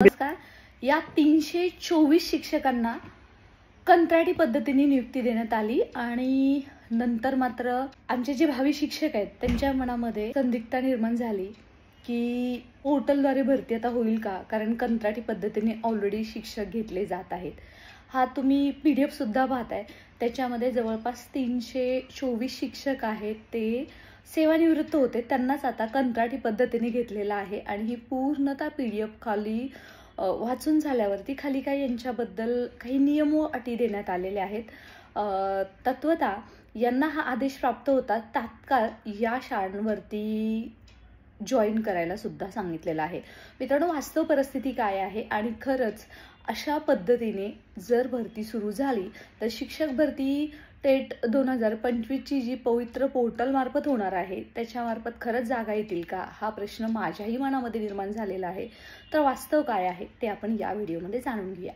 नमस्कार। या 324 शिक्षकांना कंत्राटी पद्धतीने नियुक्ती देण्यात आली आणि नंतर मात्र आमचे जे भावी शिक्षक आहेत त्यांच्या मनामध्ये संदिग्धता निर्माण झाली की पोर्टलद्वारे भरती आता होईल का, कारण कंत्राटी पद्धतीने ऑलरेडी शिक्षक घेतले जात आहेत। हा तुम्ही PDF सुद्धा पाहताय, त्याच्यामध्ये जवळपास 324 शिक्षक आहेत ते सेवानिवृत्त होते, त्यांनाच आता कंत्राटी पद्धतीने घेतलेला आहे। आणि ही पूर्णतः PDF खाली वाचून झाल्यावरती खाली काही यांच्याबद्दल काही नियम व अटी देण्यात आलेले आहेत। तत्वतः यांना हा आदेश प्राप्त होता तात्काळ या शाळांवरती जॉईन करायला सुद्धा सांगितलेलं आहे। मित्रांनो, वास्तव परिस्थिती काय आहे आणि खरंच अशा पद्धतीने जर भरती सुरू झाली तर शिक्षक भरती टेट 2025 ची जी पवित्र पोर्टल मार्फत होणार आहे त्याच्यामार्फत खरंच जागा येतील का, हा प्रश्न माझ्याही मनामध्ये निर्माण झालेला आहे। तर वास्तव काय आहे ते आपण या व्हिडिओमध्ये जाणून घेऊया।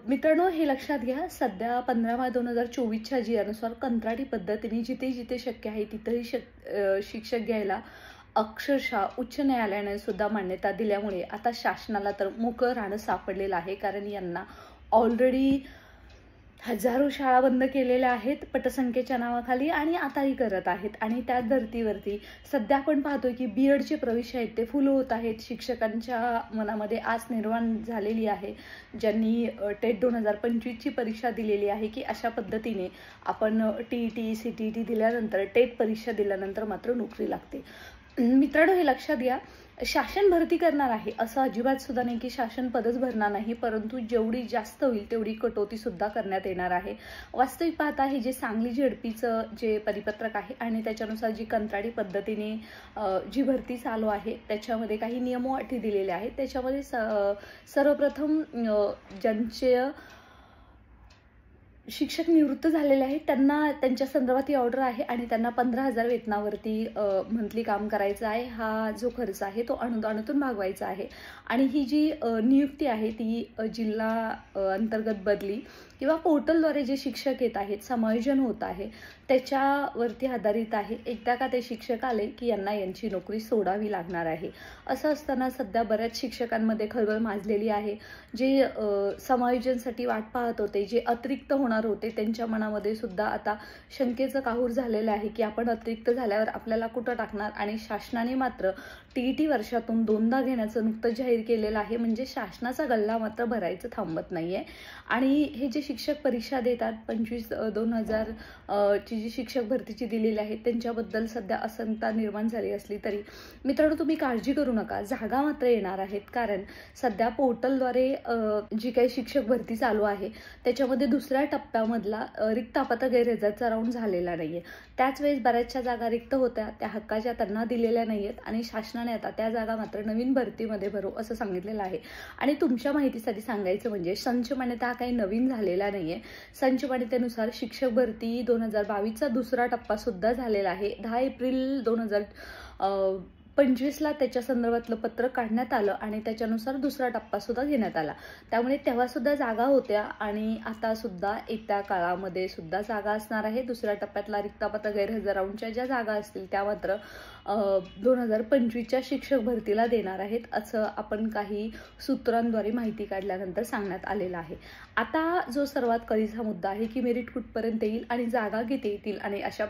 मित्रांनो, हे लक्षात घ्या, सध्या 15 मार्च 2024च्या जियानुसार कंत्राटी पद्धतीने जिथे जिथे शक्य आहे तिथेही शिक्षक घ्यायला अक्षरशः उच्च न्यायालयाने सुद्धा मान्यता दिल्यामुळे आता शासनाला तर मोकळं राहणं सापडलेलं आहे। कारण यांना ऑलरेडी हजारो शाळा बंद केलेल्या आहेत पटसंख्येच्या नावाखाली आणि आताही करत आहेत। आणि त्याच धर्तीवरती सध्या आपण पाहतोय की BEdचे प्रवेश आहेत ते फुल होत आहेत। शिक्षकांच्या मनामध्ये आस निर्माण झालेली आहे, ज्यांनी टेट 2025 ची परीक्षा दिलेली आहे की अशा पद्धतीने आपण TET CTET दिल्यानंतर टेट परीक्षा दिल्यानंतर मात्र नोकरी लागते। मित्रांनो, हे लक्षात घ्या, शासन भरती करणार आहे असं अजिबात सुद्धा नाही की शासन पदच भरणार नाही, परंतु जेवढी जास्त होईल तेवढी कटौती सुद्धा करण्यात येणार आहे। वास्तविक पाहता हे जे सांगली झेडपीचं जे परिपत्रक आहे आणि त्याच्यानुसार जी कंत्राटी पद्धतीने जी भरती चालू आहे त्याच्यामध्ये काही नियम व अटी दिलेले आहेत। त्याच्यामध्ये सर्वप्रथम ज्यांचे शिक्षक निवृत्त झालेले आहेत त्यांना त्यांच्या संदर्भात ही ऑर्डर आहे आणि त्यांना 15,000 वेतनावरती मंथली काम करायचं आहे। हा जो खर्च आहे तो अनुदानातून भागवायचा आहे। आणि ही जी नियुक्ती आहे ती जिल्हा अंतर्गत बदली किंवा पोर्टलद्वारे जे शिक्षक येत आहेत समायोजन होत आहे त्याच्यावरती आधारित आहे। एकदा का ते शिक्षक आले की यांना यांची नोकरी सोडावी लागणार आहे। असं असताना सध्या बऱ्याच शिक्षकांमध्ये खळबळ माजलेली आहे। जे समायोजनसाठी वाट पाहत होते, जे अतिरिक्त होणार होते, त्यांच्या मनामध्ये सुद्धा आता शंकेचं काहूर झालेलं आहे की आपण अतिरिक्त झाल्यावर आपल्याला कुठं टाकणार। आणि शासनाने मात्र TET वर्षातून 2दा घेण्याचं नुकतंच जाहीर केलेलं आहे, म्हणजे शासनाचा गल्ला मात्र भरायचं थांबत नाहीये। आणि हे जे शिक्षक परीक्षा देतात 25-2000 ची जी शिक्षक भरतीची दिलेली आहे त्यांच्याबद्दल सध्या असंतता निर्माण झाली असली तरी मित्रांनो तुम्ही काळजी करू नका, जागा मात्र येणार आहेत। कारण सध्या पोर्टलद्वारे जी काही शिक्षक भरती चालू आहे त्याच्यामध्ये दुसऱ्या टप्प्यामधला रिक्त अपात्र गैरहजरचा राऊंड झालेला नाहीये। त्याच वेळेस बऱ्याचशा जागा रिक्त होत्या, त्या हक्काच्या त्यांना दिलेल्या नाहीयेत आणि शासनाने आता त्या जागा मात्र नवीन भरतीमध्ये भरू असं सांगितलेलं आहे। आणि तुमच्या माहितीसाठी सांगायचं म्हणजे संच मान्यता हा काही नवीन झालेला नाहीये। संच मान्यतेनुसार शिक्षक भरती 2022चा दुसरा टप्पा सुद्धा झालेला आहे। 10 एप्रिल 2025ला त्याच्या संदर्भातलं पत्र काढण्यात आलं आणि त्याच्यानुसार दुसरा टप्पा सुद्धा घेण्यात आला। त्यामुळे तेव्हा सुद्धा जागा होत्या आणि आता सुद्धा येत्या काळामध्ये सुद्धा जागा असणार आहे। दुसऱ्या टप्प्यातला रिक्त अपात्र गैरहजर राऊंडच्या ज्या जागा असतील त्या मात्र 2025च्या शिक्षक भरतीला देणार आहेत असं आपण काही सूत्रांद्वारे माहिती काढल्यानंतर सांगण्यात आलेलं आहे। आता जो सर्वात कळीचा मुद्दा आहे की मेरिट कुठपर्यंत येईल आणि जागा किती येतील आणि अशा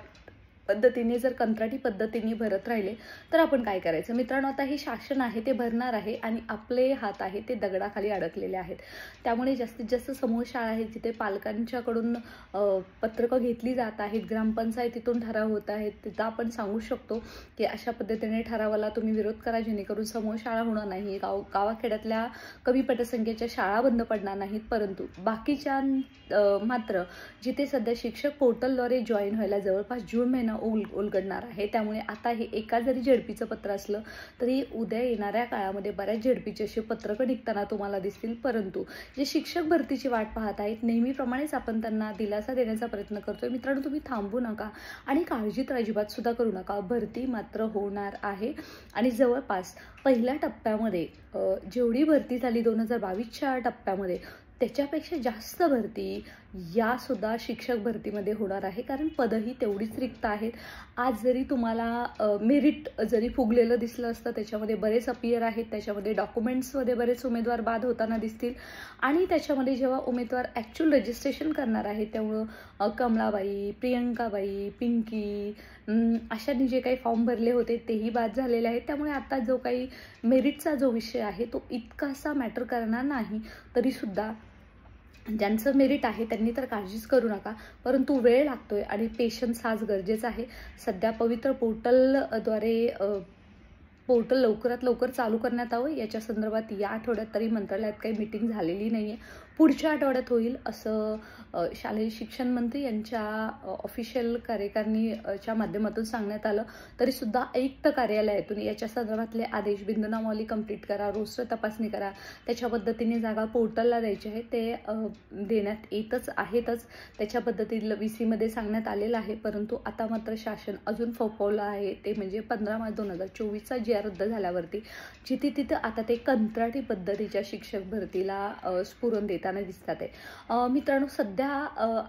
पद्धतीने जर कंत्राटी पद्धतीने भरत राहिले तर आपण काय करायचं। मित्रांनो, आता हे शासन आहे ते भरणार आहे आणि आपले हात आहे ते दगडाखाली अडकलेले आहेत। त्यामुळे जास्तीत जास्त समूह शाळा आहेत जिथे पालकांच्याकडून पत्रकं घेतली जात आहेत, ग्रामपंचायतीतून ठराव होत आहेत, तिथं आपण सांगू शकतो की अशा पद्धतीने ठरावाला तुम्ही विरोध करा जेणेकरून समूह शाळा होणार नाही, गावाखेड्यातल्या कमी पटसंख्येच्या शाळा बंद पडणार नाहीत। परंतु बाकीच्या मात्र जिथे सध्या शिक्षक पोर्टलद्वारे जॉईन व्हायला जवळपास जून महिना उलगडणार आहे। त्यामुळे आता हे एका जरी झेडपीचं पत्र असलं तरी उद्या येणाऱ्या काळामध्ये बऱ्याच झेडपीचे असे पत्रकं निघताना तुम्हाला दिसतील। परंतु जे शिक्षक भरतीची वाट पाहत आहेत नेहमीप्रमाणेच आपण त्यांना दिलासा देण्याचा प्रयत्न करतोय। मित्रांनो, तुम्ही थांबू नका आणि काळजी तर अजिबात सुद्धा करू नका, भरती मात्र होणार आहे। आणि जवळपास पहिल्या टप्प्यामध्ये जेवढी भरती झाली 2022च्या टप्प्यामध्ये त्याच्यापेक्षा जास्त भरती या सुद्धा शिक्षक भरतीमध्ये होणार आहे, कारण पदही तेवढीच रिक्त आहेत. आज जरी तुम्हाला मेरिट जरी फुगलेलं दिसलं असतं, त्याच्यामध्ये बरेच अपियर आहेत, त्याच्यामध्ये डॉक्युमेंट्समध्ये बरेच उमेदवार बाद होताना दिसतील आणि त्याच्यामध्ये जेव्हा उमेदवार ॲक्च्युअल रजिस्ट्रेशन करणार आहे तेव्हा कमलाबाई, प्रियंकाबाई, पिंकी अशांनी जे काही फॉर्म भरले होते तेही बाद झालेले आहेत. त्यामुळे आता जो काही मेरिटचा जो विषय आहे तो इतकासा मॅटर करणार नाही. तरीसुद्धा ज्यांचं मेरिट आहे त्यांनी तर काळजीच करू नका, परंतु वेळ लागतोय आणि पेशन्स हाच गरजेचा आहे. सध्या पवित्र पोर्टलद्वारे पोर्टल लवकरात लवकर चालू करण्यात यावं, याच्या संदर्भात या आठवड्यात तरी मंत्रालयात काही मीटिंग झालेली नाही आहे. पुढच्या आठवड्यात होईल असं शालेय शिक्षण मंत्री यांच्या ऑफिशियल कार्यकारिणीच्या माध्यमातून सांगण्यात आलं. तरीसुद्धा आयुक्त कार्यालयातून याच्या संदर्भातले आदेश, बिंदूनामावली कंप्लीट करा, रोस्टर तपासणी करा, त्याच्या पद्धतीने जागा पोर्टलला द्यायची आहे ते देण्यात येतच आहेतच. त्याच्या पद्धतीनं VC-मध्ये सांगण्यात आलेलं आहे. परंतु आता मात्र शासन अजून फोफवलं आहे, ते म्हणजे 15 मार्च 2024चा जी रद्द झाल्यावरती जिथे तिथं आता ते कंत्राटी पद्धतीच्या शिक्षक भरतीला स्फुरण देताना दिसतात आहे. मित्रांनो, सध्या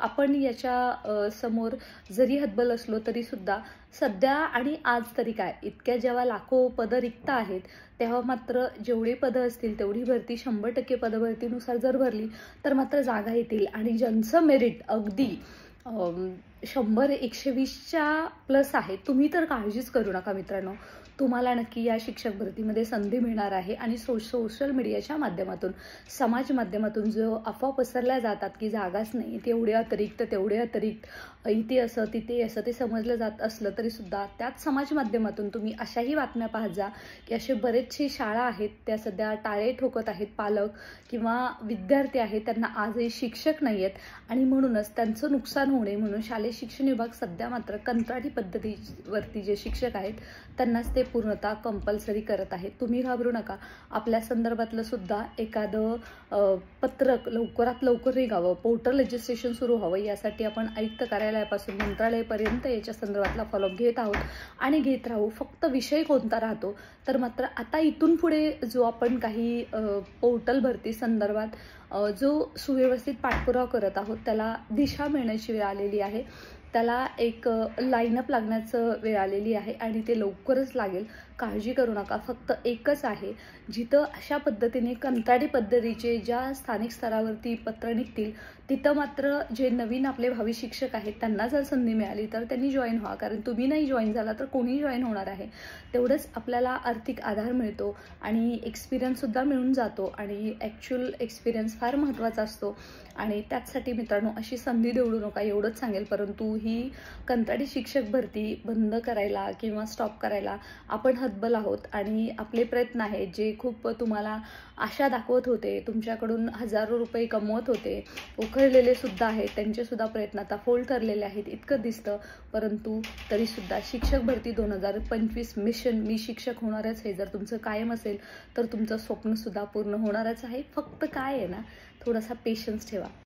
आपण याच्या समोर जरी हतबल असलो तरी सुद्धा सध्या आणि आज तरी काय, इतक्या जेव्हा लाखो पदं रिक्त आहेत तेव्हा मात्र जेवढी पदं असतील तेवढी भरती 100% पदभरतीनुसार जर भरली तर मात्र जागा येतील. आणि ज्यांचं मेरिट अगदी 100-120च्या प्लस आहे, तुम्ही तर काळजीच करू नका मित्रांनो. तुम्हाला नक्की या शिक्षक भरतीमध्ये संधी मिळणार आहे. आणि सोशल मीडियाच्या माध्यमातून, समाज माध्यमातून जो अफवा पसरल्या जातात की जागाच नाही, तेवढे अतिरिक्त तेवढे अतिरिक्त, इथे असं तिथे असं ते समजलं जात असलं तरीसुद्धा त्याच समाज माध्यमातून तुम्ही अशाही बातम्या पाहत जा की असे बरेचसे शाळा आहेत त्या सध्या टाळे ठोकत आहेत. पालक किंवा विद्यार्थी आहेत त्यांना आजही शिक्षक नाही आहेत आणि म्हणूनच त्यांचं नुकसान होऊ नये म्हणून शालेय शिक्षण विभाग सध्या मात्र कंत्राटी पद्धतीवरती जे शिक्षक आहेत त्यांनाच ते पूर्णतः कंपल्सरी करत आहेत. तुम्ही घाबरू नका. आपल्या संदर्भातलं सुद्धा एखादं पत्रक लवकरात लवकर निघावं, पोर्टल रजिस्ट्रेशन सुरू व्हावं, यासाठी आपण आयुक्त कार्यालयापासून मंत्रालयापर्यंत याच्या संदर्भातला फॉलोअप घेत आहोत आणि घेत राहू. फक्त विषय कोणता राहतो तर मात्र आता इथून पुढे जो आपण काही पोर्टल भरती संदर्भात जो सुव्यवस्थित पाठपुरावा करत आहोत त्याला दिशा मिळण्याची वेळ आलेली आहे. त्याला एक लाईनअप लागण्याचं वेळ आलेली आहे आणि ते लवकरच लागेल. काळजी करू नका. फक्त एकच आहे, जिथं अशा पद्धतीने कंत्राटी पद्धतीचे ज्या स्थानिक स्तरावरती पत्र निघतील तिथं मात्र जे नवीन आपले भावी शिक्षक आहेत त्यांना जर संधी मिळाली तर त्यांनी जॉईन व्हा. कारण तुम्ही नाही जॉईन झाला तर कोणी जॉईन होणार आहे. तेवढंच आपल्याला आर्थिक आधार मिळतो आणि एक्सपिरियन्ससुद्धा मिळून जातो आणि ॲक्च्युअल एक्सपिरियन्स फार महत्त्वाचा असतो. आणि त्याचसाठी मित्रांनो अशी संधी देऊ नका एवढंच सांगेल. परंतु ही कंत्राटी शिक्षक भरती बंद करायला किंवा स्टॉप करायला आपण हतबल आहोत आणि आपले प्रयत्न आहेत जे खूप तुम्हाला आशा दाखवत होते, तुमच्याकडून हजारो रुपये कमवत होते, उखळलेले सुद्धा आहेत, त्यांचेसुद्धा प्रयत्न आता फोल ठरलेले आहेत इतकं दिसतं. परंतु तरीसुद्धा शिक्षक भरती 2025 मिशन मी शिक्षक होणारच हे जर तुमचं कायम असेल तर तुमचं स्वप्नसुद्धा पूर्ण होणारच आहे. फक्त काय आहे ना, थोडासा पेशन्स ठेवा.